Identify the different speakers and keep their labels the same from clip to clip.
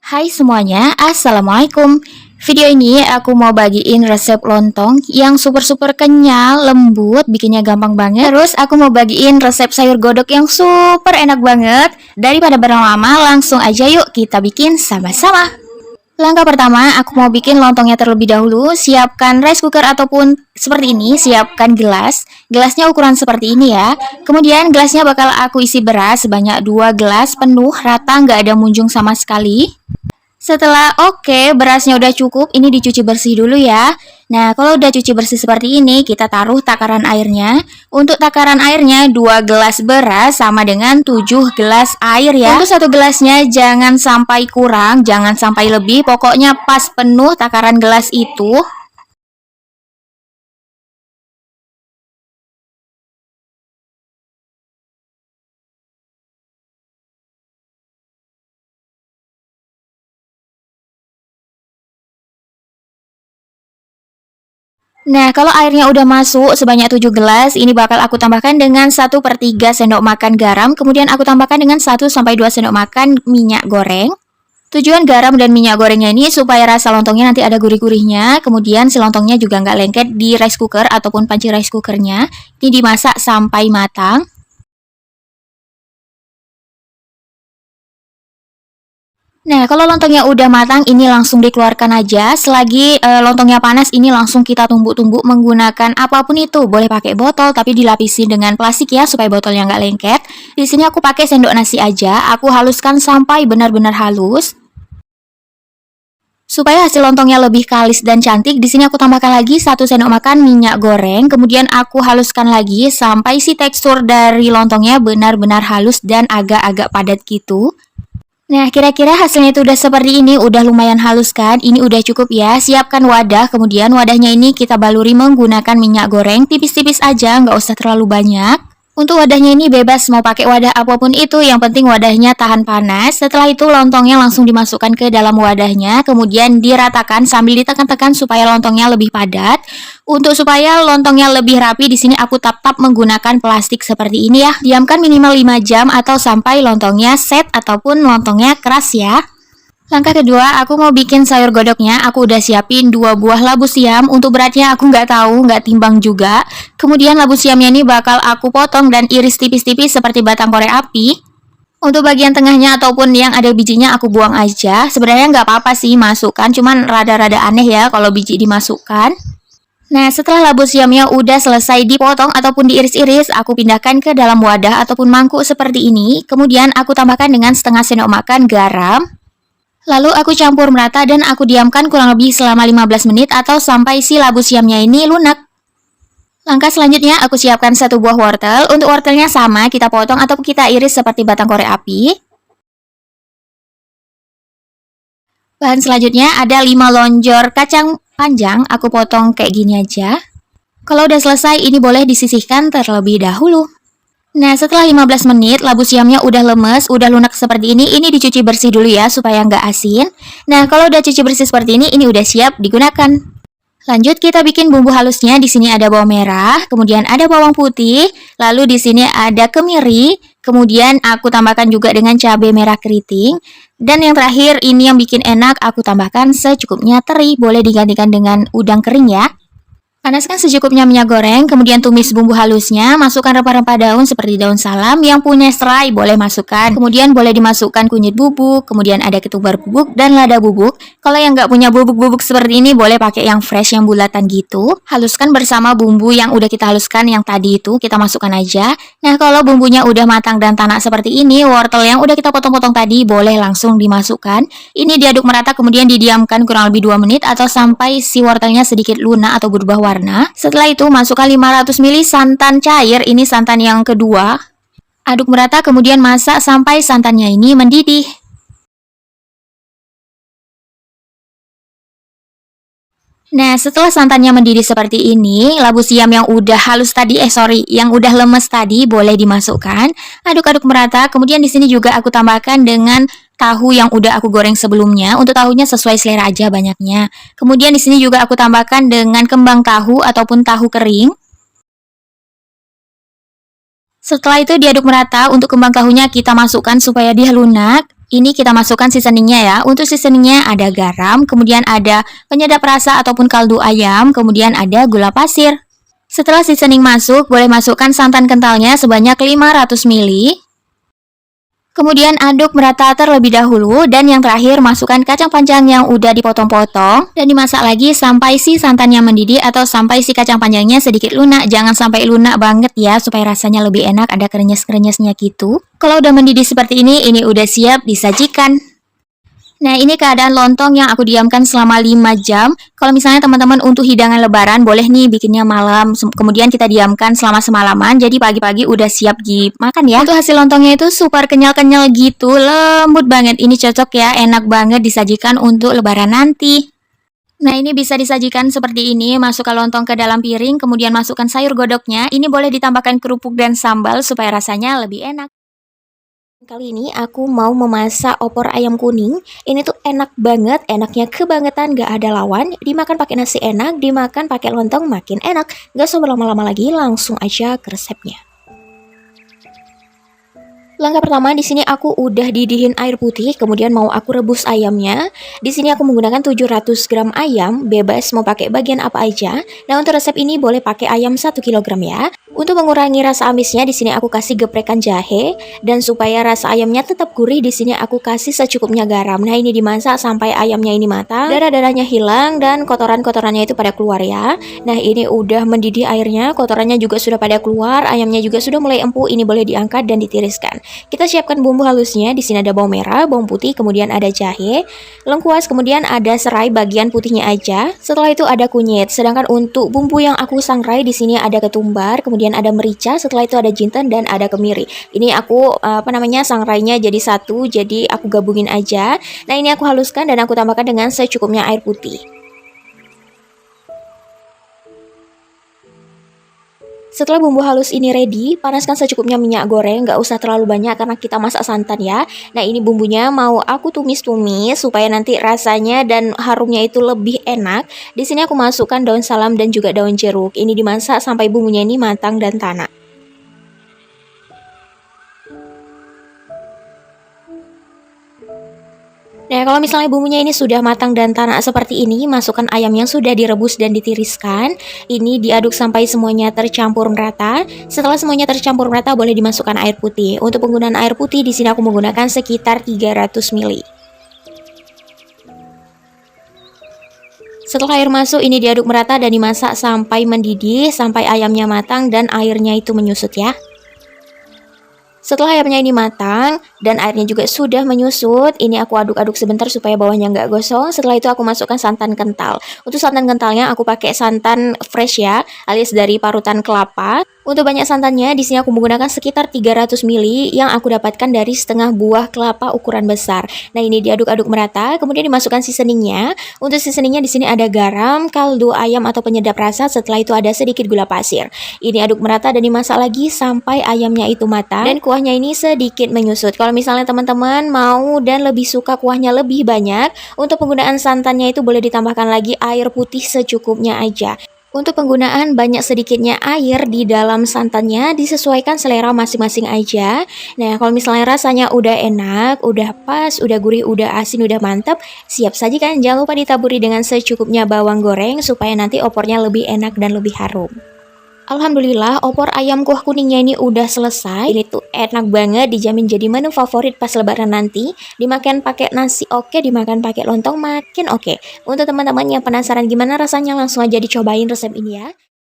Speaker 1: Hai semuanya, Assalamualaikum. Video ini aku mau bagiin resep lontong yang super kenyal, lembut, bikinnya gampang banget. Terus aku mau bagiin resep sayur godok yang super enak banget. Daripada berlama-lama, langsung aja yuk kita bikin sama-sama. Langkah pertama, aku mau bikin lontongnya terlebih dahulu. Siapkan rice cooker ataupun seperti ini, siapkan gelas. Gelasnya ukuran seperti ini ya. Kemudian gelasnya bakal aku isi beras sebanyak 2 gelas penuh, rata, nggak ada munjung sama sekali. Setelah berasnya udah cukup, ini dicuci bersih dulu ya. Nah, kalau udah cuci bersih seperti ini, kita taruh takaran airnya. Untuk takaran airnya, 2 gelas beras sama dengan 7 gelas air ya. Untuk satu gelasnya jangan sampai kurang, jangan sampai lebih, pokoknya pas penuh takaran gelas itu. Nah, kalau airnya udah masuk sebanyak 7 gelas, ini bakal aku tambahkan dengan 1/3 sendok makan garam, kemudian aku tambahkan dengan 1-2 sendok makan minyak goreng. Tujuan garam dan minyak gorengnya ini supaya rasa lontongnya nanti ada gurih-gurihnya, kemudian si lontongnya juga nggak lengket di rice cooker ataupun panci rice cookernya. Ini dimasak sampai matang. Nah, kalau lontongnya udah matang, ini langsung dikeluarkan aja. Selagi lontongnya panas, ini langsung kita tumbuk-tumbuk menggunakan apapun itu. Boleh pakai botol, tapi dilapisi dengan plastik ya, supaya botolnya nggak lengket. Di sini aku pakai sendok nasi aja. Aku haluskan sampai benar-benar halus. Supaya hasil lontongnya lebih kalis dan cantik, di sini aku tambahkan lagi 1 sendok makan minyak goreng. Kemudian aku haluskan lagi sampai si tekstur dari lontongnya benar-benar halus dan agak-agak padat gitu. Nah, kira-kira hasilnya itu udah seperti ini, udah lumayan halus kan? Ini udah cukup ya. Siapkan wadah, kemudian wadahnya ini kita baluri menggunakan minyak goreng tipis-tipis aja, nggak usah terlalu banyak. Untuk wadahnya ini bebas mau pakai wadah apapun itu, yang penting wadahnya tahan panas. Setelah itu lontongnya langsung dimasukkan ke dalam wadahnya, kemudian diratakan sambil ditekan-tekan supaya lontongnya lebih padat. Untuk supaya lontongnya lebih rapi, di sini aku tap-tap menggunakan plastik seperti ini ya. Diamkan minimal 5 jam atau sampai lontongnya set ataupun lontongnya keras ya. Langkah kedua, aku mau bikin sayur godoknya. Aku udah siapin 2 buah labu siam. Untuk beratnya aku nggak tahu, nggak timbang juga. Kemudian labu siamnya ini bakal aku potong dan iris tipis-tipis seperti batang korek api. Untuk bagian tengahnya ataupun yang ada bijinya aku buang aja. Sebenarnya nggak apa-apa sih masukkan, cuman rada-rada aneh ya kalau biji dimasukkan. Nah, setelah labu siamnya udah selesai dipotong ataupun diiris-iris, aku pindahkan ke dalam wadah ataupun mangkuk seperti ini. Kemudian aku tambahkan dengan setengah sendok makan garam. Lalu aku campur merata dan aku diamkan kurang lebih selama 15 menit atau sampai si labu siamnya ini lunak. Langkah selanjutnya aku siapkan 1 buah wortel. Untuk wortelnya sama, kita potong atau kita iris seperti batang korek api. Bahan selanjutnya ada 5 lonjor kacang panjang, aku potong kayak gini aja. Kalau udah selesai, ini boleh disisihkan terlebih dahulu. Nah, setelah 15 menit, labu siamnya udah lemes, udah lunak seperti ini dicuci bersih dulu ya, supaya nggak asin. Nah, kalau udah cuci bersih seperti ini udah siap digunakan. Lanjut kita bikin bumbu halusnya. Di sini ada bawang merah, kemudian ada bawang putih, lalu di sini ada kemiri, kemudian aku tambahkan juga dengan cabai merah keriting. Dan yang terakhir, ini yang bikin enak, aku tambahkan secukupnya teri, boleh digantikan dengan udang kering ya. Panaskan secukupnya minyak goreng, kemudian tumis bumbu halusnya, masukkan rempah-rempah daun seperti daun salam, yang punya serai boleh masukkan. Kemudian boleh dimasukkan kunyit bubuk, kemudian ada ketumbar bubuk dan lada bubuk. Kalau yang nggak punya bubuk-bubuk seperti ini, boleh pakai yang fresh, yang bulatan gitu. Haluskan bersama bumbu yang udah kita haluskan yang tadi itu, kita masukkan aja. Nah, kalau bumbunya udah matang dan tanak seperti ini, wortel yang udah kita potong-potong tadi boleh langsung dimasukkan. Ini diaduk merata, kemudian didiamkan kurang lebih 2 menit atau sampai si wortelnya sedikit lunak atau berubah warna. Setelah itu masukkan 500 ml santan cair, ini santan yang kedua. Aduk merata kemudian masak sampai santannya ini mendidih. Nah, setelah santannya mendidih seperti ini, labu siam yang udah halus tadi, yang udah lemes tadi boleh dimasukkan. Aduk-aduk merata. Kemudian di sini juga aku tambahkan dengan tahu yang udah aku goreng sebelumnya. Untuk tahunya sesuai selera aja banyaknya. Kemudian di sini juga aku tambahkan dengan kembang tahu ataupun tahu kering. Setelah itu diaduk merata. Untuk kembang tahunya kita masukkan supaya dia lunak. Ini kita masukkan seasoningnya ya. Untuk seasoningnya ada garam, kemudian ada penyedap rasa ataupun kaldu ayam, kemudian ada gula pasir. Setelah seasoning masuk, boleh masukkan santan kentalnya sebanyak 500 ml. Kemudian aduk merata terlebih dahulu, dan yang terakhir masukkan kacang panjang yang udah dipotong-potong dan dimasak lagi sampai si santannya mendidih atau sampai si kacang panjangnya sedikit lunak. Jangan sampai lunak banget ya, supaya rasanya lebih enak, ada krenyes-krenyesnya gitu. Kalau udah mendidih seperti ini udah siap disajikan. Nah, ini keadaan lontong yang aku diamkan selama 5 jam. Kalau misalnya teman-teman untuk hidangan lebaran, boleh nih bikinnya malam. Kemudian kita diamkan selama semalaman, jadi pagi-pagi udah siap dimakan ya. Untuk hasil lontongnya itu super kenyal-kenyal gitu, lembut banget. Ini cocok ya, enak banget disajikan untuk lebaran nanti. Nah, ini bisa disajikan seperti ini. Masukkan lontong ke dalam piring, kemudian masukkan sayur godoknya. Ini boleh ditambahkan kerupuk dan sambal supaya rasanya lebih enak. Kali ini aku mau memasak opor ayam kuning. Ini tuh enak banget, enaknya kebangetan, gak ada lawan. Dimakan pakai nasi enak, dimakan pakai lontong makin enak. Gak usah berlama-lama lagi, langsung aja ke resepnya. Langkah pertama, di sini aku udah didihin air putih, kemudian mau aku rebus ayamnya. Di sini aku menggunakan 700 gram ayam, bebas mau pakai bagian apa aja. Nah, untuk resep ini boleh pakai ayam 1 kg ya. Untuk mengurangi rasa amisnya, di sini aku kasih geprekan jahe, dan supaya rasa ayamnya tetap gurih, di sini aku kasih secukupnya garam. Nah, ini dimasak sampai ayamnya ini matang, darah-darahnya hilang dan kotoran-kotorannya itu pada keluar ya. Nah, ini udah mendidih airnya, kotorannya juga sudah pada keluar, ayamnya juga sudah mulai empuk. Ini boleh diangkat dan ditiriskan. Kita siapkan bumbu halusnya. Di sini ada bawang merah, bawang putih, kemudian ada jahe, lengkuas, kemudian ada serai bagian putihnya aja. Setelah itu ada kunyit. Sedangkan untuk bumbu yang aku sangrai di sini ada ketumbar, kemudian ada merica, setelah itu ada jinten dan ada kemiri. Ini aku sangrainya jadi satu, jadi aku gabungin aja. Nah, ini aku haluskan dan aku tambahkan dengan secukupnya air putih. Setelah bumbu halus ini ready, panaskan secukupnya minyak goreng, nggak usah terlalu banyak karena kita masak santan ya. Nah, ini bumbunya mau aku tumis-tumis supaya nanti rasanya dan harumnya itu lebih enak. Di sini aku masukkan daun salam dan juga daun jeruk. Ini dimasak sampai bumbunya ini matang dan tanak. Nah, kalau misalnya bumbunya ini sudah matang dan tanak seperti ini, masukkan ayam yang sudah direbus dan ditiriskan. Ini diaduk sampai semuanya tercampur merata. Setelah semuanya tercampur merata, boleh dimasukkan air putih. Untuk penggunaan air putih di sini aku menggunakan sekitar 300 ml. Setelah air masuk, ini diaduk merata dan dimasak sampai mendidih, sampai ayamnya matang dan airnya itu menyusut ya. Setelah ayamnya ini matang dan airnya juga sudah menyusut, ini aku aduk-aduk sebentar supaya bawahnya nggak gosong. Setelah itu aku masukkan santan kental. Untuk santan kentalnya aku pakai santan fresh ya, alias dari parutan kelapa. Untuk banyak santannya, di sini aku menggunakan sekitar 300 ml yang aku dapatkan dari setengah buah kelapa ukuran besar. Nah, ini diaduk-aduk merata, kemudian dimasukkan seasoningnya. Untuk seasoningnya di sini ada garam, kaldu ayam atau penyedap rasa, setelah itu ada sedikit gula pasir. Ini aduk merata dan dimasak lagi sampai ayamnya itu matang dan kuahnya ini sedikit menyusut. Kalau misalnya teman-teman mau dan lebih suka kuahnya lebih banyak, untuk penggunaan santannya itu boleh ditambahkan lagi air putih secukupnya aja. Untuk penggunaan banyak sedikitnya air di dalam santannya disesuaikan selera masing-masing aja. Nah, kalau misalnya rasanya udah enak, udah pas, udah gurih, udah asin, udah mantap, siap sajikan. Jangan lupa ditaburi dengan secukupnya bawang goreng supaya nanti opornya lebih enak dan lebih harum. Alhamdulillah, opor ayam kuah kuningnya ini udah selesai. Ini tuh enak banget, dijamin jadi menu favorit pas lebaran nanti. Dimakan pakai nasi oke, dimakan pakai lontong makin oke. Untuk teman-teman yang penasaran gimana rasanya, langsung aja dicobain resep ini ya.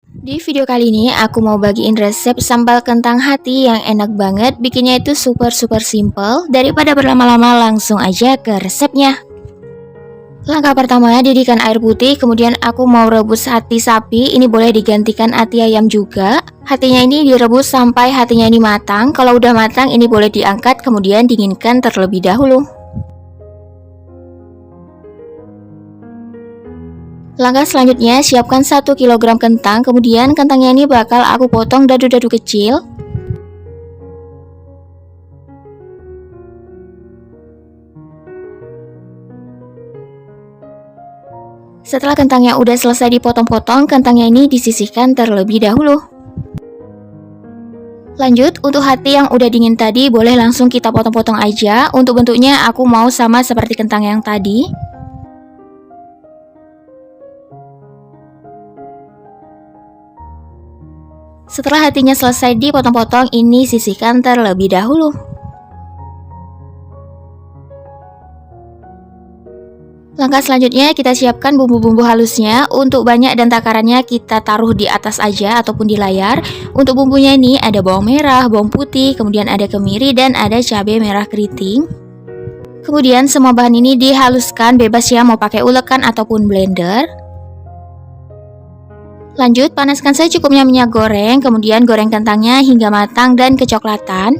Speaker 1: Di video kali ini aku mau bagiin resep sambal kentang hati yang enak banget. Bikinnya itu super simple. Daripada berlama-lama, langsung aja ke resepnya. Langkah pertama, didihkan air putih, kemudian aku mau rebus hati sapi. Ini boleh digantikan hati ayam juga. Hatinya ini direbus sampai hatinya ini matang. Kalau udah matang, ini boleh diangkat, kemudian dinginkan terlebih dahulu. Langkah selanjutnya, siapkan 1 kg kentang, kemudian kentangnya ini bakal aku potong dadu-dadu kecil. Setelah kentangnya udah selesai dipotong-potong, kentangnya ini disisihkan terlebih dahulu. Lanjut, untuk hati yang udah dingin tadi boleh langsung kita potong-potong aja. Untuk bentuknya aku mau sama seperti kentang yang tadi. Setelah hatinya selesai dipotong-potong, ini sisihkan terlebih dahulu. Langkah selanjutnya kita siapkan bumbu-bumbu halusnya. Untuk banyak dan takarannya kita taruh di atas aja ataupun di layar. Untuk bumbunya ini ada bawang merah, bawang putih, kemudian ada kemiri dan ada cabai merah keriting. Kemudian semua bahan ini dihaluskan, bebas ya mau pakai ulekan ataupun blender. Lanjut, panaskan secukupnya minyak goreng, kemudian goreng kentangnya hingga matang dan kecoklatan.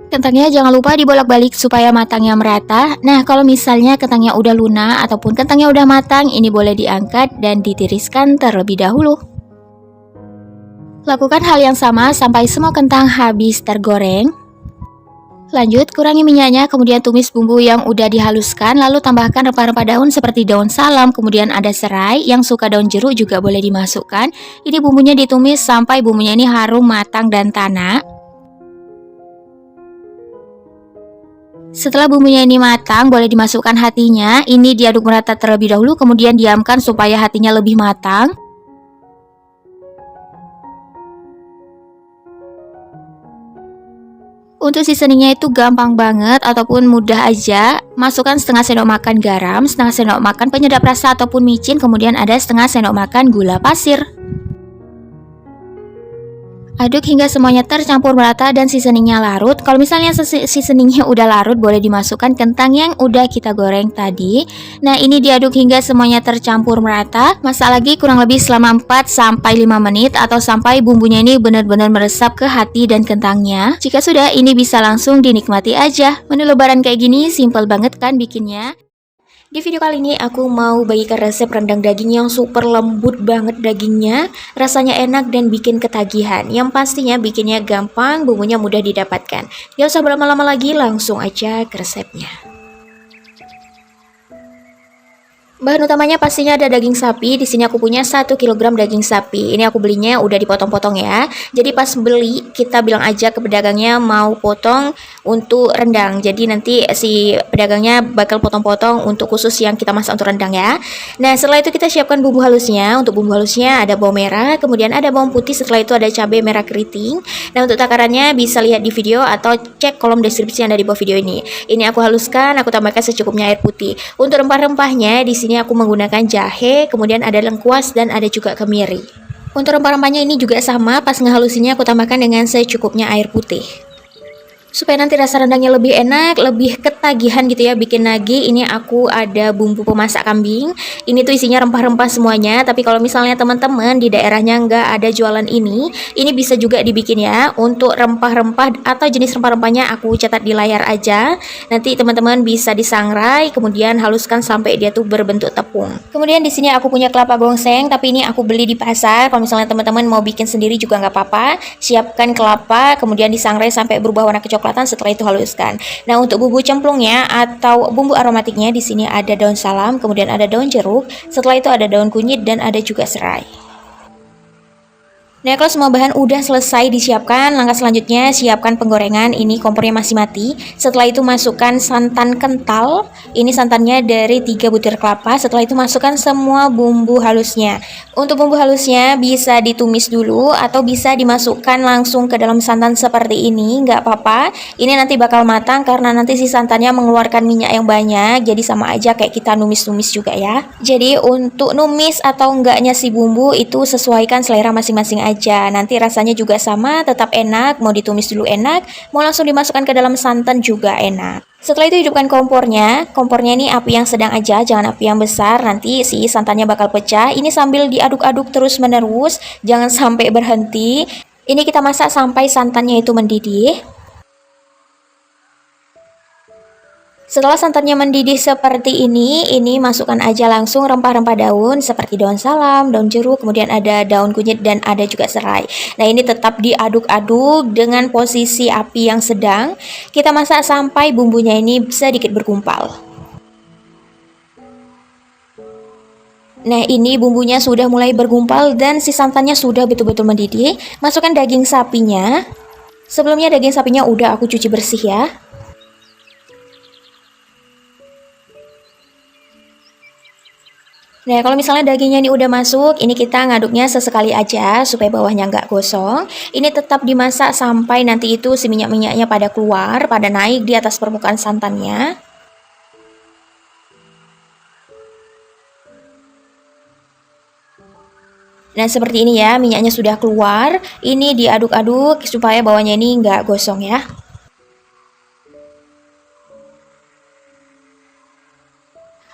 Speaker 1: Kentangnya jangan lupa dibolak-balik supaya matangnya merata. Nah, kalau misalnya kentangnya udah lunak ataupun kentangnya udah matang, ini boleh diangkat dan ditiriskan terlebih dahulu. Lakukan hal yang sama sampai semua kentang habis tergoreng. Lanjut, kurangi minyaknya, kemudian tumis bumbu yang udah dihaluskan, lalu tambahkan rempah-rempah daun seperti daun salam, kemudian ada serai, yang suka daun jeruk juga boleh dimasukkan. Ini bumbunya ditumis sampai bumbunya ini harum, matang, dan tanak. Setelah bumbunya ini matang, boleh dimasukkan hatinya. Ini diaduk merata terlebih dahulu, kemudian diamkan supaya hatinya lebih matang. Untuk seasoningnya itu gampang banget ataupun mudah aja. Masukkan setengah sendok makan garam, setengah sendok makan penyedap rasa ataupun micin, kemudian ada setengah sendok makan gula pasir. Aduk hingga semuanya tercampur merata dan seasoningnya larut. Kalau misalnya seasoningnya udah larut, boleh dimasukkan kentang yang udah kita goreng tadi. Nah, ini diaduk hingga semuanya tercampur merata. Masak lagi kurang lebih selama 4-5 menit atau sampai bumbunya ini benar-benar meresap ke hati dan kentangnya. Jika sudah, ini bisa langsung dinikmati aja. Menu lebaran kayak gini simple banget kan bikinnya. Di video kali ini aku mau bagikan resep rendang daging yang super lembut banget dagingnya, rasanya enak dan bikin ketagihan. Yang pastinya bikinnya gampang, bumbunya mudah didapatkan. Gak usah berlama-lama lagi, langsung aja ke resepnya. Bahan utamanya pastinya ada daging sapi. Di sini aku punya 1 kg daging sapi. Ini aku belinya udah dipotong-potong ya. Jadi pas beli kita bilang aja ke pedagangnya mau potong untuk rendang. Jadi nanti si pedagangnya bakal potong-potong untuk khusus yang kita masak untuk rendang ya. Nah, setelah itu kita siapkan bumbu halusnya. Untuk bumbu halusnya ada bawang merah, kemudian ada bawang putih, setelah itu ada cabai merah keriting. Nah, untuk takarannya bisa lihat di video atau cek kolom deskripsi yang ada di bawah video ini. Ini aku haluskan, aku tambahkan secukupnya air putih. Untuk rempah-rempahnya di sini aku menggunakan jahe, kemudian ada lengkuas dan ada juga kemiri. Untuk rempah-rempahnya ini juga sama, pas ngehalusinnya aku tambahkan dengan secukupnya air putih. Supaya nanti rasa rendangnya lebih enak, lebih ketagihan gitu ya, bikin nagih. Ini aku ada bumbu pemasak kambing. Ini tuh isinya rempah-rempah semuanya. Tapi kalau misalnya teman-teman di daerahnya nggak ada jualan ini bisa juga dibikin ya. Untuk rempah-rempah atau jenis rempah-rempahnya aku catat di layar aja. Nanti teman-teman bisa disangrai, kemudian haluskan sampai dia tuh berbentuk tepung. Kemudian di sini aku punya kelapa gongseng, tapi ini aku beli di pasar. Kalau misalnya teman-teman mau bikin sendiri juga nggak apa-apa. Siapkan kelapa, kemudian disangrai sampai berubah warna kecoklatan. Setelah itu haluskan. Nah, untuk bumbu cemplungnya atau bumbu aromatiknya di sini ada daun salam, kemudian ada daun jeruk, setelah itu ada daun kunyit dan ada juga serai. Nah, kalau semua bahan udah selesai disiapkan, langkah selanjutnya siapkan penggorengan. Ini kompornya masih mati. Setelah itu masukkan santan kental. Ini santannya dari 3 butir kelapa. Setelah itu masukkan semua bumbu halusnya. Untuk bumbu halusnya bisa ditumis dulu atau bisa dimasukkan langsung ke dalam santan seperti ini, nggak apa-apa. Ini nanti bakal matang karena nanti si santannya mengeluarkan minyak yang banyak. Jadi sama aja kayak kita numis-numis juga ya. Jadi untuk numis atau enggaknya si bumbu itu sesuaikan selera masing-masing aja. Nanti rasanya juga sama, tetap enak. Mau ditumis dulu enak, mau langsung dimasukkan ke dalam santan juga enak. Setelah itu hidupkan kompornya. Kompornya ini api yang sedang aja, jangan api yang besar. Nanti si santannya bakal pecah. Ini sambil diaduk-aduk terus menerus, jangan sampai berhenti. Ini kita masak sampai santannya itu mendidih. Setelah santannya mendidih seperti ini masukkan aja langsung rempah-rempah daun seperti daun salam, daun jeruk, kemudian ada daun kunyit dan ada juga serai. Nah, ini tetap diaduk-aduk dengan posisi api yang sedang. Kita masak sampai bumbunya ini sedikit bergumpal. Nah, ini bumbunya sudah mulai bergumpal dan si santannya sudah betul-betul mendidih. Masukkan daging sapinya. Sebelumnya daging sapinya udah aku cuci bersih ya. Nah, kalau misalnya dagingnya ini udah masuk, ini kita ngaduknya sesekali aja supaya bawahnya nggak gosong. Ini tetap dimasak sampai nanti itu si minyak-minyaknya pada keluar, pada naik di atas permukaan santannya. Nah, seperti ini ya, minyaknya sudah keluar. Ini diaduk-aduk supaya bawahnya ini nggak gosong ya.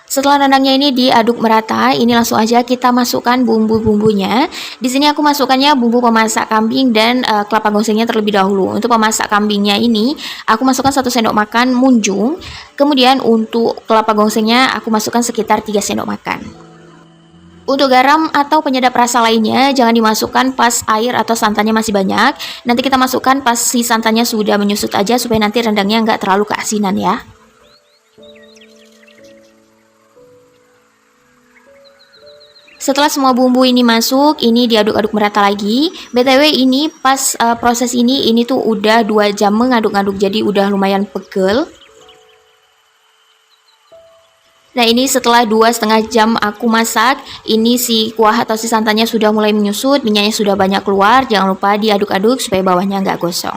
Speaker 1: Setelah rendangnya ini diaduk merata, ini langsung aja kita masukkan bumbu-bumbunya. Di sini aku masukkannya bumbu pemasak kambing dan kelapa gongsengnya terlebih dahulu. Untuk pemasak kambingnya ini, aku masukkan 1 sendok makan munjung. Kemudian untuk kelapa gongsengnya, aku masukkan sekitar 3 sendok makan. Untuk garam atau penyedap rasa lainnya, jangan dimasukkan pas air atau santannya masih banyak. Nanti kita masukkan pas si santannya sudah menyusut aja supaya nanti rendangnya nggak terlalu keasinan ya. Setelah semua bumbu ini masuk, ini diaduk-aduk merata lagi. BTW ini pas proses ini tuh udah 2 jam mengaduk-aduk, jadi udah lumayan pegel. Nah, ini setelah 2,5 jam aku masak, ini si kuah atau si santannya sudah mulai menyusut, minyaknya sudah banyak keluar. Jangan lupa diaduk-aduk supaya bawahnya nggak gosong.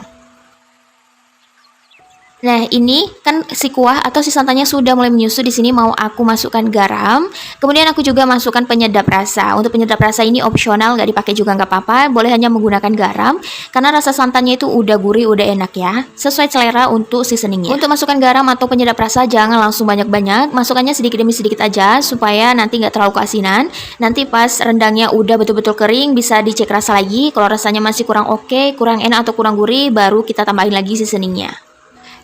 Speaker 1: Nah, ini kan si kuah atau si santannya sudah mulai menyusut. Di sini mau aku masukkan garam. Kemudian aku juga masukkan penyedap rasa. Untuk penyedap rasa ini opsional, nggak dipakai juga nggak apa-apa. Boleh hanya menggunakan garam karena rasa santannya itu udah gurih, udah enak ya. Sesuai selera untuk seasoningnya. Untuk masukkan garam atau penyedap rasa jangan langsung banyak-banyak. Masukkannya sedikit demi sedikit aja supaya nanti nggak terlalu keasinan. Nanti pas rendangnya udah betul-betul kering bisa dicek rasa lagi. Kalau rasanya masih kurang oke, kurang enak atau kurang gurih, baru kita tambahin lagi seasoningnya.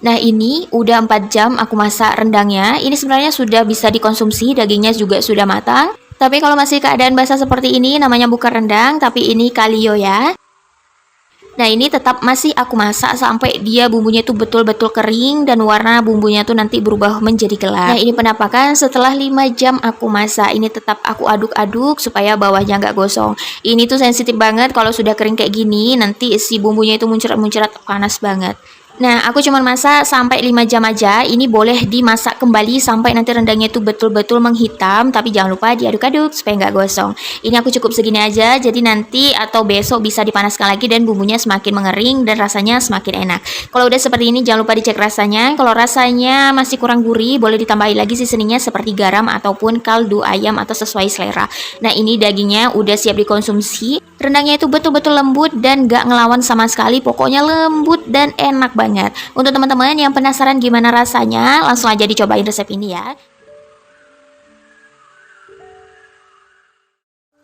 Speaker 1: Nah, ini udah 4 jam aku masak rendangnya. Ini sebenarnya sudah bisa dikonsumsi, dagingnya juga sudah matang. Tapi kalau masih keadaan basah seperti ini, namanya bukan rendang, tapi ini kalio ya. Nah, ini tetap masih aku masak sampai dia bumbunya itu betul-betul kering dan warna bumbunya tuh nanti berubah menjadi gelap. Nah, ini penampakan setelah 5 jam aku masak. Ini tetap aku aduk-aduk supaya bawahnya nggak gosong. Ini tuh sensitif banget kalau sudah kering kayak gini, nanti si bumbunya itu muncrat-muncrat, panas banget. Nah, aku cuma masak sampai 5 jam aja. Ini boleh dimasak kembali sampai nanti rendangnya itu betul-betul menghitam. Tapi jangan lupa diaduk-aduk supaya nggak gosong. Ini aku cukup segini aja. Jadi nanti atau besok bisa dipanaskan lagi dan bumbunya semakin mengering dan rasanya semakin enak. Kalau udah seperti ini jangan lupa dicek rasanya. Kalau rasanya masih kurang gurih, boleh ditambahin lagi seasoningnya seperti garam ataupun kaldu ayam atau sesuai selera. Nah, ini dagingnya udah siap dikonsumsi. Rendangnya itu betul-betul lembut dan nggak ngelawan sama sekali. Pokoknya lembut dan enak banget. Untuk teman-teman yang penasaran gimana rasanya, langsung aja dicobain resep ini ya.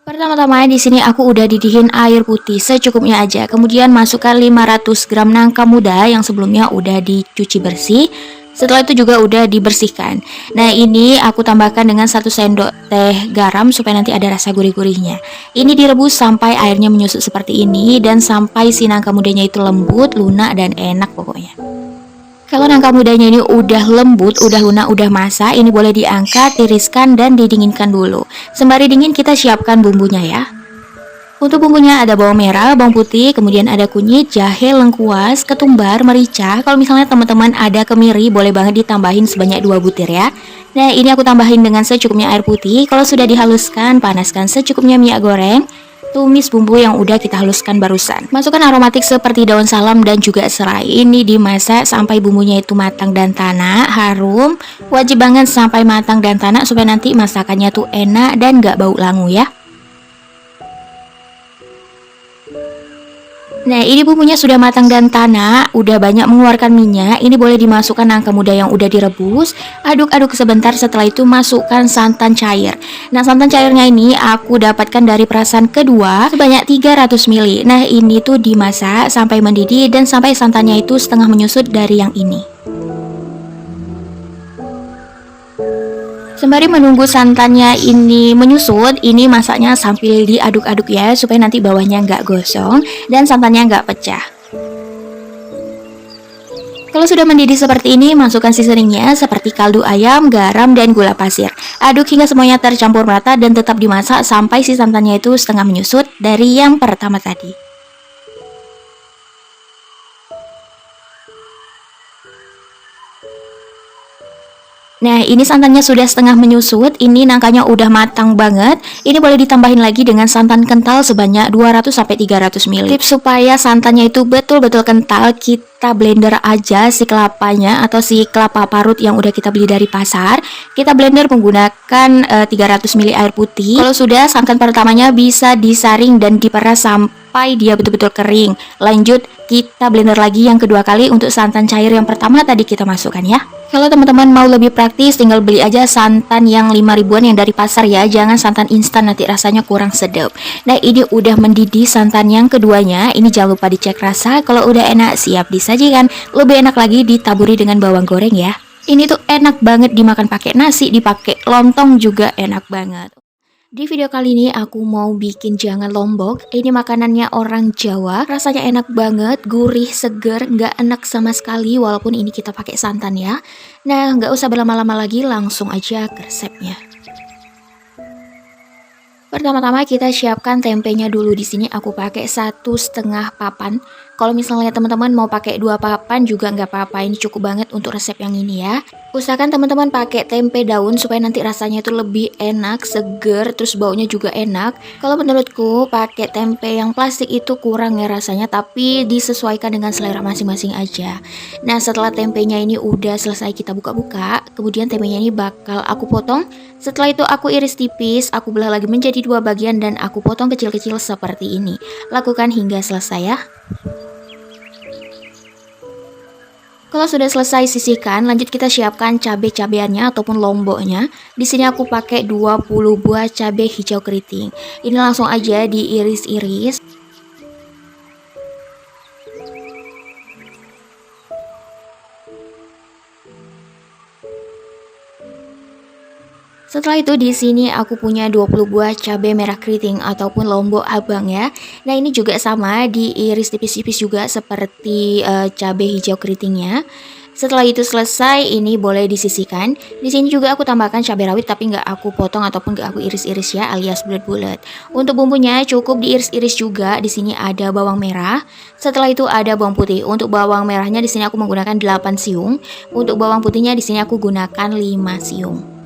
Speaker 1: Pertama-tama di sini aku udah didihin air putih secukupnya aja. Kemudian masukkan 500 gram nangka muda yang sebelumnya udah dicuci bersih. Setelah itu juga udah dibersihkan. Nah, ini aku tambahkan dengan 1 sendok teh garam supaya nanti ada rasa gurih-gurihnya. Ini direbus sampai airnya menyusut seperti ini dan sampai si nangka mudanya itu lembut, lunak dan enak pokoknya. Kalau nangka mudanya ini udah lembut, udah lunak, udah masak, ini boleh diangkat, tiriskan dan didinginkan dulu. Sembari dingin kita siapkan bumbunya ya. Untuk bumbunya ada bawang merah, bawang putih, kemudian ada kunyit, jahe, lengkuas, ketumbar, merica. Kalau misalnya teman-teman ada kemiri, boleh banget ditambahin sebanyak 2 butir ya. Nah, ini aku tambahin dengan secukupnya air putih. Kalau sudah dihaluskan, panaskan secukupnya minyak goreng. Tumis bumbu yang udah kita haluskan barusan. Masukkan aromatik seperti daun salam dan juga serai. Ini dimasak sampai bumbunya itu matang dan tanak, harum. Wajib banget sampai matang dan tanak supaya nanti masakannya tuh enak dan gak bau langu ya. Nah, ini bumbunya sudah matang dan tanak, udah banyak mengeluarkan minyak. Ini boleh dimasukkan nangka muda yang udah direbus. Aduk-aduk sebentar, setelah itu masukkan santan cair. Nah, santan cairnya ini aku dapatkan dari perasan kedua sebanyak 300 ml. Nah, ini tuh dimasak sampai mendidih dan sampai santannya itu setengah menyusut dari yang ini. Sembari menunggu santannya ini menyusut, ini masaknya sambil diaduk-aduk ya, supaya nanti bawahnya nggak gosong dan santannya nggak pecah. Kalau sudah mendidih seperti ini, masukkan seasoningnya seperti kaldu ayam, garam, dan gula pasir. Aduk hingga semuanya tercampur merata dan tetap dimasak sampai si santannya itu setengah menyusut dari yang pertama tadi. Nah, ini santannya sudah setengah menyusut, ini nangkanya udah matang banget. Ini boleh ditambahin lagi dengan santan kental sebanyak 200-300 ml. Tips supaya santannya itu betul-betul kental, kita blender aja si kelapanya atau si kelapa parut yang udah kita beli dari pasar. Kita blender menggunakan 300 ml air putih. Kalau sudah, santan pertamanya bisa disaring dan diperas sampai dia betul-betul kering. Lanjut, kita blender lagi yang kedua kali untuk santan cair yang pertama tadi kita masukkan ya. Kalau teman-teman mau lebih praktis, tinggal beli aja santan yang 5 ribuan yang dari pasar ya. Jangan santan instan, nanti rasanya kurang sedap. Nah, ini udah mendidih santan yang keduanya. Ini jangan lupa dicek rasa. Kalau udah enak, siap disajikan. Lebih enak lagi ditaburi dengan bawang goreng ya. Ini tuh enak banget dimakan pakai nasi, dipakai lontong juga enak banget. Di video kali ini aku mau bikin jangan lombok. Ini makanannya orang Jawa, rasanya enak banget, gurih, seger, nggak enak sama sekali walaupun ini kita pakai santan ya. Nah, nggak usah berlama-lama lagi, langsung aja ke resepnya. Pertama-tama kita siapkan tempenya dulu. Di sini aku pakai 1,5 papan. Kalau misalnya teman-teman mau pakai 2 papan juga nggak apa-apa. Ini cukup banget untuk resep yang ini ya. Usahakan teman-teman pakai tempe daun supaya nanti rasanya itu lebih enak, seger, terus baunya juga enak. Kalau menurutku pakai tempe yang plastik itu kurang ya rasanya, tapi disesuaikan dengan selera masing-masing aja. Nah, setelah tempenya ini udah selesai kita buka-buka, kemudian tempenya ini bakal aku potong. Setelah itu aku iris tipis, aku belah lagi menjadi 2 bagian dan aku potong kecil-kecil seperti ini. Lakukan hingga selesai ya. Kalau sudah selesai sisihkan, lanjut kita siapkan cabai-cabeannya ataupun lomboknya. Di sini aku pakai 20 buah cabai hijau keriting. Ini langsung aja diiris-iris. Setelah itu di sini aku punya 20 buah cabai merah keriting ataupun lombok abang ya. Nah, ini juga sama diiris tipis-tipis juga seperti cabai hijau keritingnya. Setelah itu selesai, ini boleh disisihkan. Di sini juga aku tambahkan cabai rawit tapi nggak aku potong ataupun nggak aku iris-iris ya, alias bulat-bulat. Untuk bumbunya cukup diiris-iris juga. Di sini ada bawang merah. Setelah itu ada bawang putih. Untuk bawang merahnya di sini aku menggunakan 8 siung. Untuk bawang putihnya di sini aku gunakan 5 siung.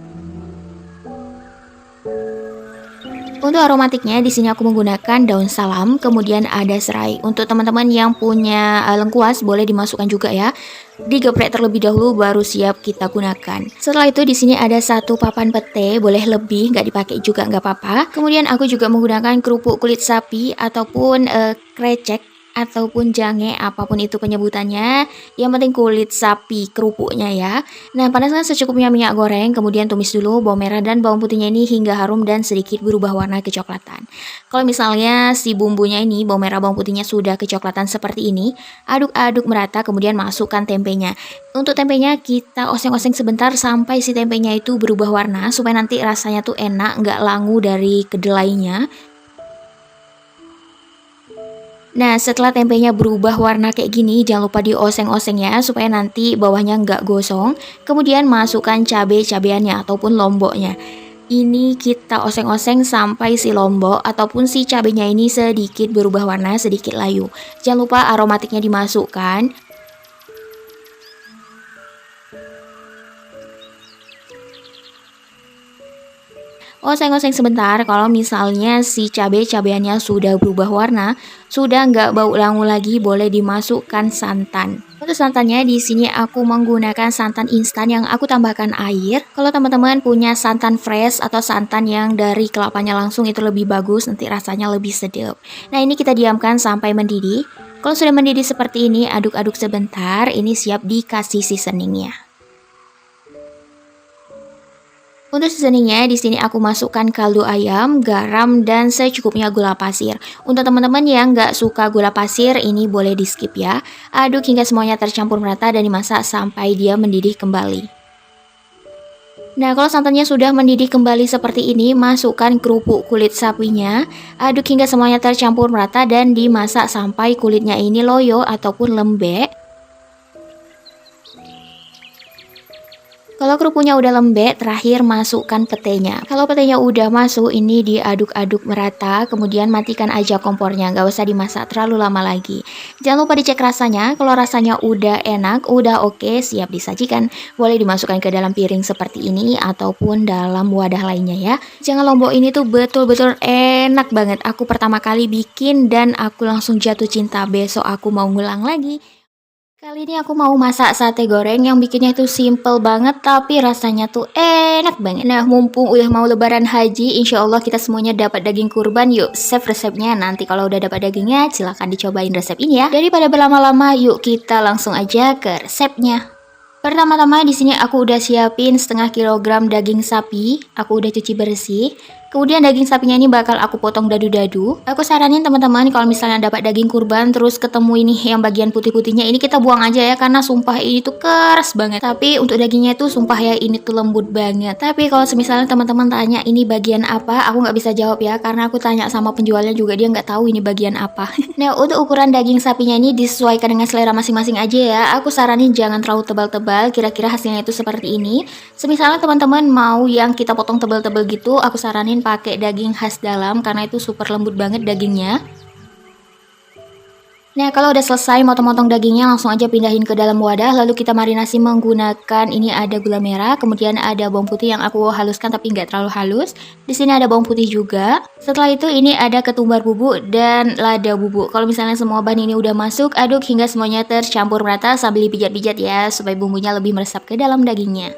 Speaker 1: Untuk aromatiknya di sini aku menggunakan daun salam, kemudian ada serai. Untuk teman-teman yang punya lengkuas boleh dimasukkan juga ya. Digeprek terlebih dahulu baru siap kita gunakan. Setelah itu di sini ada 1 papan pete, boleh lebih, nggak dipakai juga nggak apa-apa. Kemudian aku juga menggunakan kerupuk kulit sapi ataupun krecek ataupun jange, apapun itu penyebutannya, yang penting kulit sapi kerupuknya ya. Nah, panaskan secukupnya minyak goreng, kemudian tumis dulu bawang merah dan bawang putihnya ini hingga harum dan sedikit berubah warna kecoklatan. Kalau misalnya si bumbunya ini, bawang merah bawang putihnya sudah kecoklatan seperti ini, aduk-aduk merata, kemudian masukkan tempenya. Untuk tempenya kita oseng-oseng sebentar sampai si tempenya itu berubah warna, supaya nanti rasanya tuh enak, nggak langu dari kedelainya. Nah, setelah tempenya berubah warna kayak gini, jangan lupa dioseng-oseng ya, supaya nanti bawahnya nggak gosong. Kemudian masukkan cabai-cabeannya ataupun lomboknya. Ini kita oseng-oseng sampai si lombok ataupun si cabenya ini sedikit berubah warna, sedikit layu. Jangan lupa aromatiknya dimasukkan. Oseng-oseng sebentar. Kalau misalnya si cabai-cabeannya sudah berubah warna, sudah nggak bau langu lagi, boleh dimasukkan santan. Untuk santannya di sini aku menggunakan santan instan yang aku tambahkan air. Kalau teman-teman punya santan fresh atau santan yang dari kelapanya langsung itu lebih bagus, nanti rasanya lebih sedap. Nah, ini kita diamkan sampai mendidih. Kalau sudah mendidih seperti ini, aduk-aduk sebentar. Ini siap dikasih seasoningnya. Untuk seasoningnya di sini aku masukkan kaldu ayam, garam, dan secukupnya gula pasir. Untuk teman-teman yang nggak suka gula pasir, ini boleh di skip ya. Aduk hingga semuanya tercampur merata dan dimasak sampai dia mendidih kembali. Nah, kalau santannya sudah mendidih kembali seperti ini, masukkan kerupuk kulit sapinya. Aduk hingga semuanya tercampur merata dan dimasak sampai kulitnya ini loyo ataupun lembek. Kalau kerupuknya udah lembek, terakhir masukkan petenya. Kalau petenya udah masuk, ini diaduk-aduk merata, kemudian matikan aja kompornya, nggak usah dimasak terlalu lama lagi. Jangan lupa dicek rasanya, kalau rasanya udah enak, udah oke, siap disajikan. Boleh dimasukkan ke dalam piring seperti ini, ataupun dalam wadah lainnya ya. Jangan lombok ini tuh betul-betul enak banget. Aku pertama kali bikin dan aku langsung jatuh cinta, besok aku mau ngulang lagi. Kali ini aku mau masak sate goreng yang bikinnya itu simple banget tapi rasanya tuh enak banget. Nah, mumpung udah mau lebaran haji, insya Allah kita semuanya dapat daging kurban. Yuk save resepnya, nanti kalau udah dapat dagingnya silahkan dicobain resep ini ya. Daripada berlama-lama, yuk kita langsung aja ke resepnya. Pertama-tama di sini aku udah siapin setengah kilogram daging sapi, aku udah cuci bersih. Kemudian daging sapinya ini bakal aku potong dadu-dadu. Aku saranin teman-teman kalau misalnya dapat daging kurban terus ketemu ini yang bagian putih-putihnya, ini kita buang aja ya karena sumpah ini tuh keras banget. Tapi untuk dagingnya itu sumpah ya ini tuh lembut banget. Tapi kalau misalnya teman-teman tanya ini bagian apa, aku nggak bisa jawab ya karena aku tanya sama penjualnya juga dia nggak tahu ini bagian apa. Nah, untuk ukuran daging sapinya ini disesuaikan dengan selera masing-masing aja ya. Aku saranin jangan terlalu tebal-tebal, kira-kira hasilnya itu seperti ini. Semisalnya teman-teman mau yang kita potong tebal-tebal gitu, aku saranin pakai daging khas dalam karena itu super lembut banget dagingnya. Nah, kalau udah selesai motong-motong dagingnya, langsung aja pindahin ke dalam wadah, lalu kita marinasi menggunakan ini ada gula merah, kemudian ada bawang putih yang aku haluskan tapi nggak terlalu halus. Di sini ada bawang putih juga. Setelah itu ini ada ketumbar bubuk dan lada bubuk. Kalau misalnya semua bahan ini udah masuk, aduk hingga semuanya tercampur merata sambil dipijat-pijat ya, supaya bumbunya lebih meresap ke dalam dagingnya.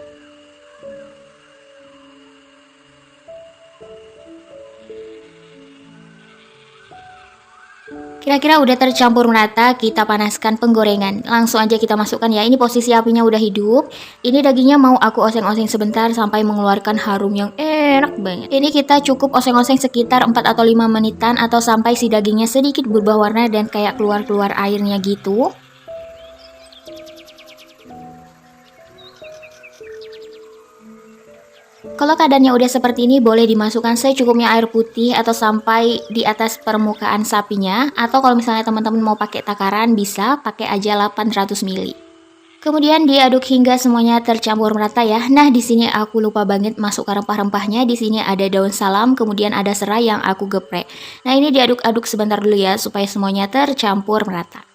Speaker 1: Kira-kira udah tercampur merata, kita panaskan penggorengan. Langsung aja kita masukkan ya, ini posisi apinya udah hidup. Ini dagingnya mau aku oseng-oseng sebentar sampai mengeluarkan harum yang enak banget. Ini kita cukup oseng-oseng sekitar 4 atau 5 menitan atau sampai si dagingnya sedikit berubah warna dan kayak keluar-keluar airnya gitu. Kalau keadaannya udah seperti ini, boleh dimasukkan secukupnya air putih atau sampai di atas permukaan sapinya. Atau kalau misalnya teman-teman mau pakai takaran, bisa pakai aja 800 ml. Kemudian diaduk hingga semuanya tercampur merata ya. Nah, di sini aku lupa banget masukkan rempah-rempahnya. Di sini ada daun salam, kemudian ada serai yang aku geprek. Nah, ini diaduk-aduk sebentar dulu ya supaya semuanya tercampur merata.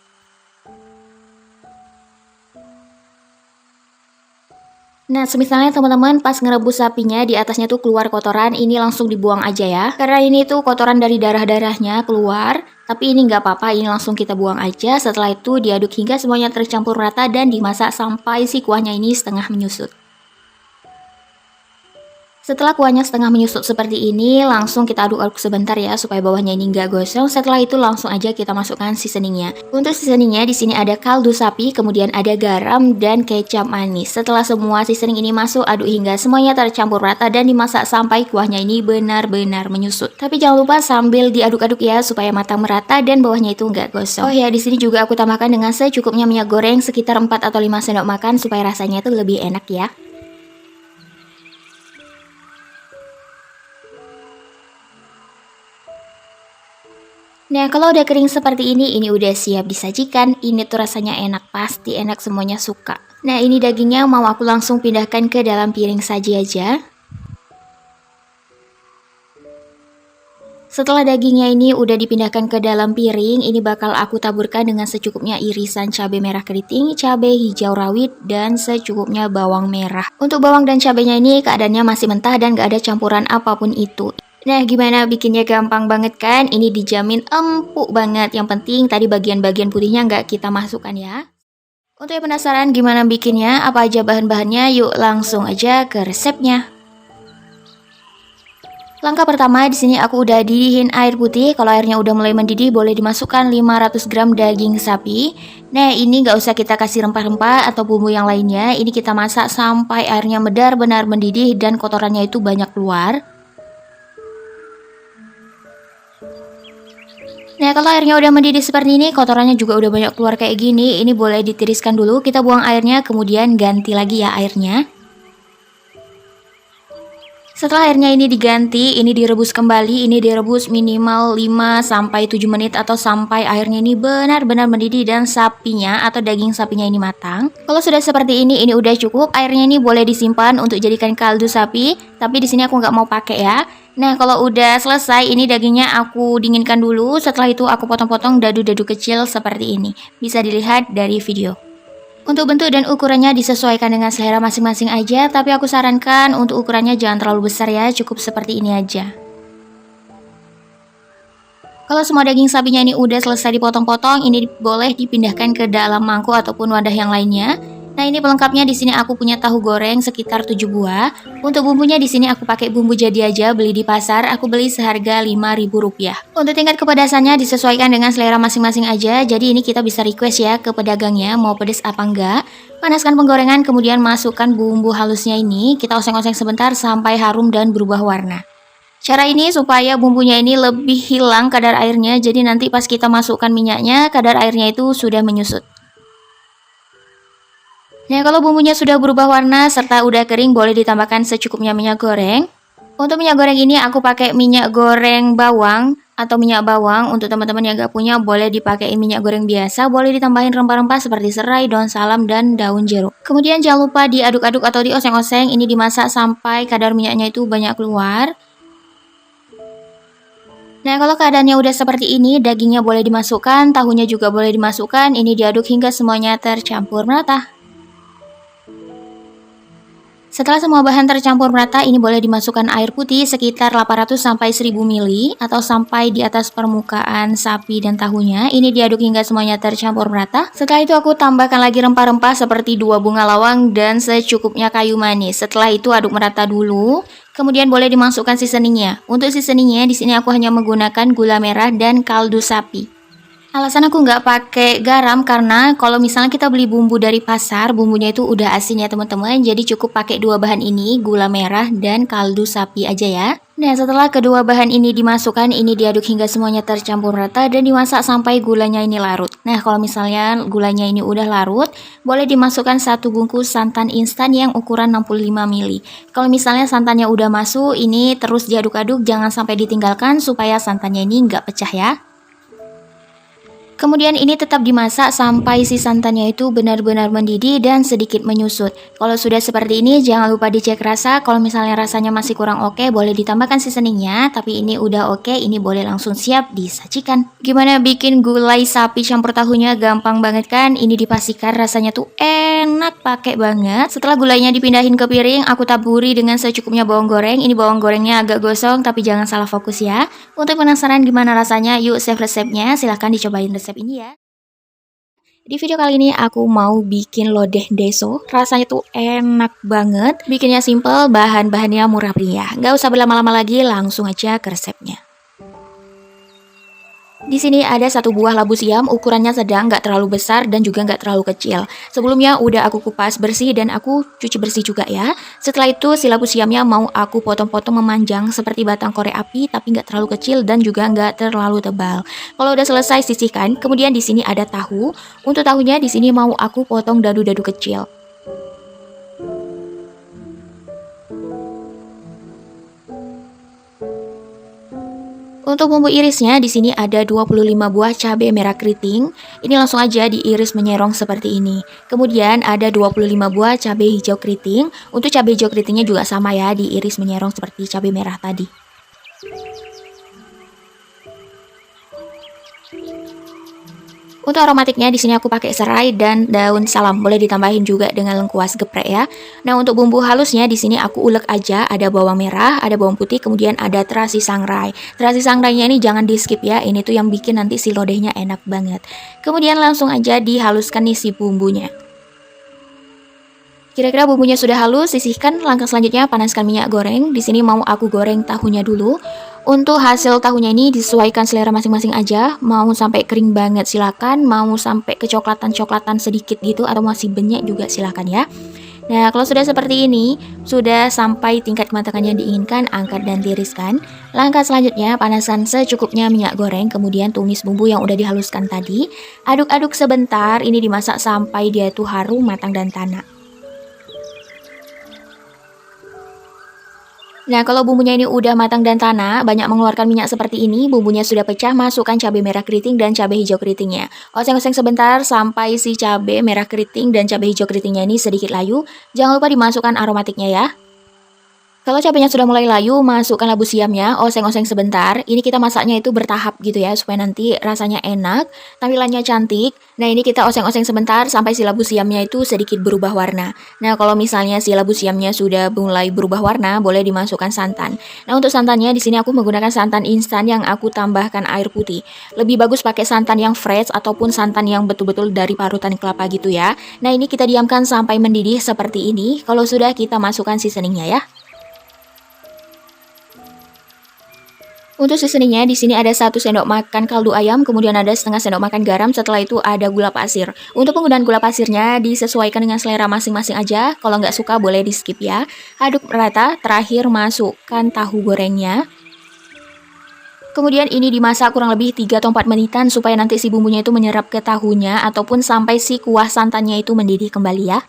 Speaker 1: Nah, semisalnya teman-teman pas ngerebus sapinya di atasnya tuh keluar kotoran, ini langsung dibuang aja ya. Karena ini tuh kotoran dari darah-darahnya keluar, tapi ini nggak apa-apa, ini langsung kita buang aja. Setelah itu diaduk hingga semuanya tercampur rata dan dimasak sampai si kuahnya ini setengah menyusut. Setelah kuahnya setengah menyusut seperti ini, langsung kita aduk-aduk sebentar ya supaya bawahnya ini nggak gosong. Setelah itu langsung aja kita masukkan seasoningnya. Untuk seasoningnya di sini ada kaldu sapi, kemudian ada garam dan kecap manis. Setelah semua seasoning ini masuk, aduk hingga semuanya tercampur rata dan dimasak sampai kuahnya ini benar-benar menyusut. Tapi jangan lupa sambil diaduk-aduk ya supaya matang merata dan bawahnya itu nggak gosong. Oh ya, di sini juga aku tambahkan dengan secukupnya minyak goreng sekitar 4 atau 5 sendok makan supaya rasanya itu lebih enak ya. Nah, kalau udah kering seperti ini udah siap disajikan. Ini tuh rasanya enak, pasti enak, semuanya suka. Nah, ini dagingnya mau aku langsung pindahkan ke dalam piring saji aja. Setelah dagingnya ini udah dipindahkan ke dalam piring, ini bakal aku taburkan dengan secukupnya irisan cabai merah keriting, cabai hijau rawit, dan secukupnya bawang merah. Untuk bawang dan cabainya ini keadaannya masih mentah dan gak ada campuran apapun itu. Nah, gimana bikinnya? Gampang banget kan? Ini dijamin empuk banget. Yang penting tadi bagian-bagian putihnya nggak kita masukkan ya. Untuk yang penasaran gimana bikinnya, apa aja bahan-bahannya, yuk langsung aja ke resepnya. Langkah pertama, di sini aku udah didihin air putih. Kalau airnya udah mulai mendidih, boleh dimasukkan 500 gram daging sapi. Nah, ini nggak usah kita kasih rempah-rempah atau bumbu yang lainnya. Ini kita masak sampai airnya benar-benar mendidih dan kotorannya itu banyak keluar. Nah, kalau airnya udah mendidih seperti ini, kotorannya juga udah banyak keluar kayak gini, ini boleh ditiriskan dulu, kita buang airnya, kemudian ganti lagi ya airnya. Setelah airnya ini diganti, ini direbus kembali, ini direbus minimal 5-7 menit atau sampai airnya ini benar-benar mendidih dan sapinya atau daging sapinya ini matang. Kalau sudah seperti ini udah cukup. Airnya ini boleh disimpan untuk jadikan kaldu sapi, tapi di sini aku nggak mau pakai ya. Nah, kalau udah selesai, ini dagingnya aku dinginkan dulu. Setelah itu aku potong-potong dadu-dadu kecil seperti ini. Bisa dilihat dari video. Untuk bentuk dan ukurannya disesuaikan dengan selera masing-masing aja, tapi aku sarankan untuk ukurannya jangan terlalu besar ya, cukup seperti ini aja. Kalau semua daging sapinya ini udah selesai dipotong-potong, ini boleh dipindahkan ke dalam mangkuk ataupun wadah yang lainnya. Nah, ini pelengkapnya. Di sini aku punya tahu goreng sekitar 7 buah. Untuk bumbunya di sini aku pakai bumbu jadi aja, beli di pasar. Aku beli seharga Rp5.000. Untuk tingkat kepedasannya disesuaikan dengan selera masing-masing aja. Jadi ini kita bisa request ya ke pedagangnya mau pedas apa enggak. Panaskan penggorengan, kemudian masukkan bumbu halusnya ini. Kita oseng-oseng sebentar sampai harum dan berubah warna. Cara ini supaya bumbunya ini lebih hilang kadar airnya. Jadi nanti pas kita masukkan minyaknya, kadar airnya itu sudah menyusut. Nah, kalau bumbunya sudah berubah warna serta udah kering, boleh ditambahkan secukupnya minyak goreng. Untuk minyak goreng ini aku pakai minyak goreng bawang atau minyak bawang. Untuk teman-teman yang gak punya, boleh dipakai minyak goreng biasa. Boleh ditambahin rempah-rempah seperti serai, daun salam, dan daun jeruk. Kemudian jangan lupa diaduk-aduk atau dioseng-oseng. Ini dimasak sampai kadar minyaknya itu banyak keluar. Nah, kalau keadaannya udah seperti ini, dagingnya boleh dimasukkan, tahunya juga boleh dimasukkan. Ini diaduk hingga semuanya tercampur merata. Setelah semua bahan tercampur merata, ini boleh dimasukkan air putih sekitar 800-1000 ml atau sampai di atas permukaan sapi dan tahunya. Ini diaduk hingga semuanya tercampur merata. Setelah itu aku tambahkan lagi rempah-rempah seperti 2 bunga lawang dan secukupnya kayu manis. Setelah itu aduk merata dulu. Kemudian boleh dimasukkan seasoningnya. Untuk seasoningnya di sini aku hanya menggunakan gula merah dan kaldu sapi. Alasan aku nggak pakai garam karena kalau misalnya kita beli bumbu dari pasar, bumbunya itu udah asin ya teman-teman. Jadi cukup pakai 2 bahan ini, gula merah dan kaldu sapi aja ya. Nah, setelah kedua bahan ini dimasukkan, ini diaduk hingga semuanya tercampur rata dan dimasak sampai gulanya ini larut. Nah, kalau misalnya gulanya ini udah larut, boleh dimasukkan 1 bungkus santan instan yang ukuran 65 ml. Kalau misalnya santannya udah masuk, ini terus diaduk-aduk, jangan sampai ditinggalkan supaya santannya ini nggak pecah ya. Kemudian ini tetap dimasak sampai si santannya itu benar-benar mendidih dan sedikit menyusut. Kalau sudah seperti ini, jangan lupa dicek rasa. Kalau misalnya rasanya masih kurang oke, boleh ditambahkan seasoningnya. Tapi ini udah oke, ini boleh langsung siap disajikan. Gimana bikin gulai sapi campur tahunya? Gampang banget kan? Ini dipastikan rasanya tuh enak, pakai banget. Setelah gulainya dipindahin ke piring, aku taburi dengan secukupnya bawang goreng. Ini bawang gorengnya agak gosong, tapi jangan salah fokus ya. Untuk penasaran gimana rasanya, yuk save resepnya. Silahkan dicobain resep ini ya. Di video kali ini aku mau bikin lodeh deso. Rasanya tuh enak banget. Bikinnya simple, bahan-bahannya murah meriah. Gak usah berlama-lama lagi, langsung aja ke resepnya. Di sini ada 1 buah labu siam, ukurannya sedang, nggak terlalu besar dan juga nggak terlalu kecil. Sebelumnya udah aku kupas bersih dan aku cuci bersih juga ya. Setelah itu si labu siamnya mau aku potong-potong memanjang seperti batang korek api, tapi nggak terlalu kecil dan juga nggak terlalu tebal. Kalau udah selesai sisihkan. Kemudian di sini ada tahu. Untuk tahunya di sini mau aku potong dadu-dadu kecil. Untuk bumbu irisnya di sini ada 25 buah cabai merah keriting. Ini langsung aja diiris menyerong seperti ini. Kemudian ada 25 buah cabai hijau keriting. Untuk cabai hijau keritingnya juga sama ya, diiris menyerong seperti cabai merah tadi. Untuk aromatiknya di sini aku pakai serai dan daun salam, boleh ditambahin juga dengan lengkuas geprek ya. Nah, untuk bumbu halusnya di sini aku ulek aja, ada bawang merah, ada bawang putih, kemudian ada terasi sangrai. Terasi sangrainya ini jangan di skip ya, ini tuh yang bikin nanti si lodehnya enak banget. Kemudian langsung aja dihaluskan nih si bumbunya. Kira-kira bumbunya sudah halus, sisihkan. Langkah selanjutnya panaskan minyak goreng. Di sini mau aku goreng tahunya dulu. Untuk hasil tahunya ini disesuaikan selera masing-masing aja. Mau sampai kering banget silakan, mau sampai kecoklatan-coklatan sedikit gitu atau masih banyak juga silakan ya. Nah, kalau sudah seperti ini, sudah sampai tingkat kematangan yang diinginkan, angkat dan tiriskan. Langkah selanjutnya, panaskan secukupnya minyak goreng, kemudian tumis bumbu yang udah dihaluskan tadi. Aduk-aduk sebentar, ini dimasak sampai dia itu harum, matang dan tanak. Nah, kalau bumbunya ini udah matang dan tanah, banyak mengeluarkan minyak seperti ini, bumbunya sudah pecah, masukkan cabai merah keriting dan cabai hijau keritingnya. Oseng-oseng sebentar sampai si cabai merah keriting dan cabai hijau keritingnya ini sedikit layu. Jangan lupa dimasukkan aromatiknya ya. Kalau cabenya sudah mulai layu, masukkan labu siamnya, oseng-oseng sebentar. Ini kita masaknya itu bertahap gitu ya, supaya nanti rasanya enak, tampilannya cantik. Nah, ini kita oseng-oseng sebentar sampai si labu siamnya itu sedikit berubah warna. Nah, kalau misalnya si labu siamnya sudah mulai berubah warna, boleh dimasukkan santan. Nah, untuk santannya di sini aku menggunakan santan instan yang aku tambahkan air putih. Lebih bagus pakai santan yang fresh ataupun santan yang betul-betul dari parutan kelapa gitu ya. Nah, ini kita diamkan sampai mendidih seperti ini. Kalau sudah, kita masukkan seasoningnya ya. Untuk seasoningnya di sini ada 1 sendok makan kaldu ayam, kemudian ada setengah sendok makan garam, setelah itu ada gula pasir. Untuk penggunaan gula pasirnya disesuaikan dengan selera masing-masing aja, kalau nggak suka boleh di skip ya. Aduk rata, terakhir masukkan tahu gorengnya. Kemudian ini dimasak kurang lebih 3 atau 4 menitan supaya nanti si bumbunya itu menyerap ke tahunya ataupun sampai si kuah santannya itu mendidih kembali ya.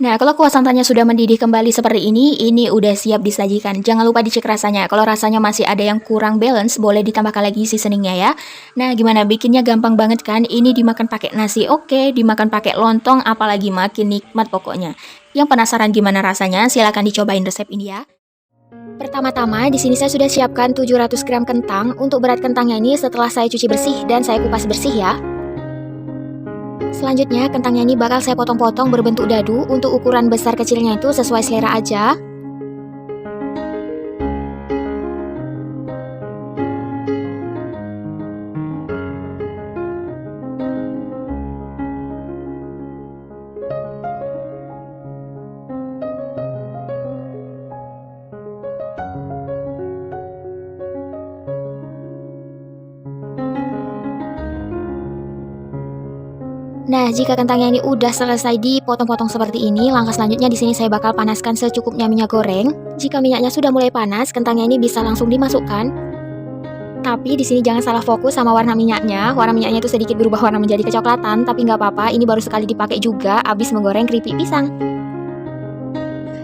Speaker 1: Nah, kalau kuah santannya sudah mendidih kembali seperti ini udah siap disajikan. Jangan lupa dicek rasanya. Kalau rasanya masih ada yang kurang balance, boleh ditambahkan lagi seasoningnya ya. Nah, gimana bikinnya gampang banget kan? Ini dimakan pakai nasi oke, dimakan pakai lontong, apalagi makin nikmat pokoknya. Yang penasaran gimana rasanya? Silahkan dicobain resep ini ya. Pertama-tama, di sini saya sudah siapkan 700 gram kentang. Untuk berat kentangnya ini setelah saya cuci bersih dan saya kupas bersih ya. Selanjutnya, kentangnya ini bakal saya potong-potong berbentuk dadu. Untuk ukuran besar kecilnya itu sesuai selera aja. Nah, jika kentangnya ini udah selesai dipotong-potong seperti ini, langkah selanjutnya di sini saya bakal panaskan secukupnya minyak goreng. Jika minyaknya sudah mulai panas, kentangnya ini bisa langsung dimasukkan. Tapi di sini jangan salah fokus sama warna minyaknya. Warna minyaknya itu sedikit berubah warna menjadi kecoklatan, tapi nggak apa-apa. Ini baru sekali dipakai juga, abis menggoreng keripik pisang.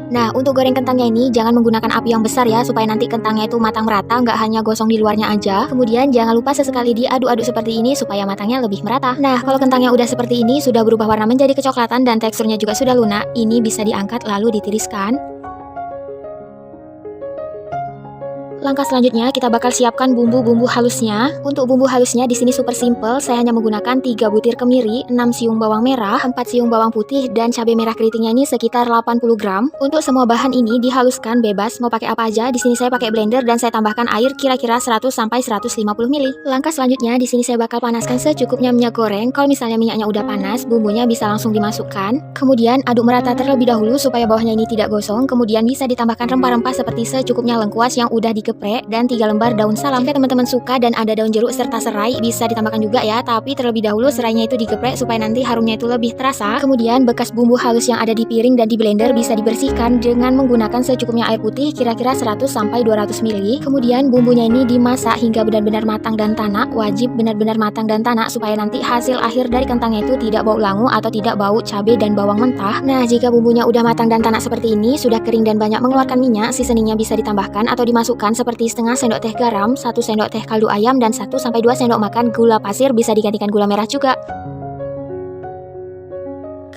Speaker 1: Nah, untuk goreng kentangnya ini jangan menggunakan api yang besar ya, supaya nanti kentangnya itu matang merata, nggak hanya gosong di luarnya aja. Kemudian jangan lupa sesekali diaduk-aduk seperti ini supaya matangnya lebih merata. Nah, kalau kentangnya udah seperti ini, sudah berubah warna menjadi kecoklatan dan teksturnya juga sudah lunak, ini bisa diangkat lalu ditiriskan. Langkah selanjutnya kita bakal siapkan bumbu-bumbu halusnya. Untuk bumbu halusnya di sini super simple. Saya hanya menggunakan 3 butir kemiri, 6 siung bawang merah, 4 siung bawang putih dan cabai merah keritingnya ini sekitar 80 gram. Untuk semua bahan ini dihaluskan bebas mau pakai apa aja. Di sini saya pakai blender dan saya tambahkan air kira-kira 100 sampai 150 ml. Langkah selanjutnya di sini saya bakal panaskan secukupnya minyak goreng. Kalau misalnya minyaknya udah panas, bumbunya bisa langsung dimasukkan. Kemudian aduk merata terlebih dahulu supaya bawahnya ini tidak gosong. Kemudian bisa ditambahkan rempah-rempah seperti secukupnya lengkuas yang udah digeprek dan 3 lembar daun salam. Jika teman-teman suka dan ada daun jeruk serta serai bisa ditambahkan juga ya, tapi terlebih dahulu serainya itu digeprek supaya nanti harumnya itu lebih terasa. Kemudian bekas bumbu halus yang ada di piring dan di blender bisa dibersihkan dengan menggunakan secukupnya air putih kira-kira 100 sampai 200 ml. Kemudian bumbunya ini dimasak hingga benar-benar matang dan tanak. Wajib benar-benar matang dan tanak supaya nanti hasil akhir dari kentangnya itu tidak bau langu atau tidak bau cabai dan bawang mentah. Nah, jika bumbunya udah matang dan tanak seperti ini, sudah kering dan banyak mengeluarkan minyak, seasoningnya bisa ditambahkan atau dimasukkan seperti setengah sendok teh garam, 1 sendok teh kaldu ayam, dan 1 sampai 2 sendok makan gula pasir, bisa digantikan gula merah juga.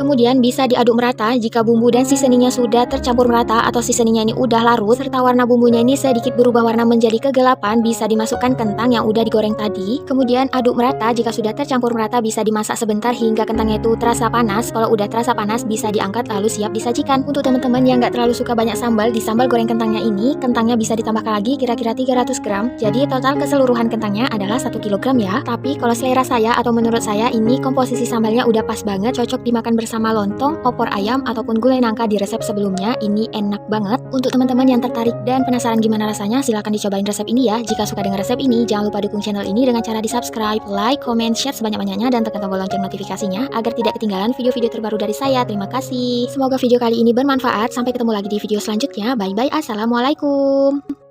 Speaker 1: Kemudian bisa diaduk merata. Jika bumbu dan seasoningnya sudah tercampur merata atau seasoningnya ini udah larut serta warna bumbunya ini sedikit berubah warna menjadi kegelapan, bisa dimasukkan kentang yang udah digoreng tadi. Kemudian aduk merata. Jika sudah tercampur merata bisa dimasak sebentar hingga kentangnya itu terasa panas. Kalau udah terasa panas bisa diangkat lalu siap disajikan. Untuk teman-teman yang nggak terlalu suka banyak sambal, di sambal goreng kentangnya ini kentangnya bisa ditambahkan lagi kira-kira 300 gram. Jadi total keseluruhan kentangnya adalah 1 kg ya. Tapi kalau selera saya atau menurut saya ini komposisi sambalnya udah pas banget, cocok dimakan bersama lontong, opor ayam, ataupun gulai nangka di resep sebelumnya. Ini enak banget. Untuk teman-teman yang tertarik dan penasaran gimana rasanya, silahkan dicobain resep ini ya. Jika suka dengan resep ini, jangan lupa dukung channel ini dengan cara di-subscribe, like, comment, share sebanyak-banyaknya, dan tekan tombol lonceng notifikasinya agar tidak ketinggalan video-video terbaru dari saya. Terima kasih. Semoga video kali ini bermanfaat. Sampai ketemu lagi di video selanjutnya. Bye-bye. Assalamualaikum.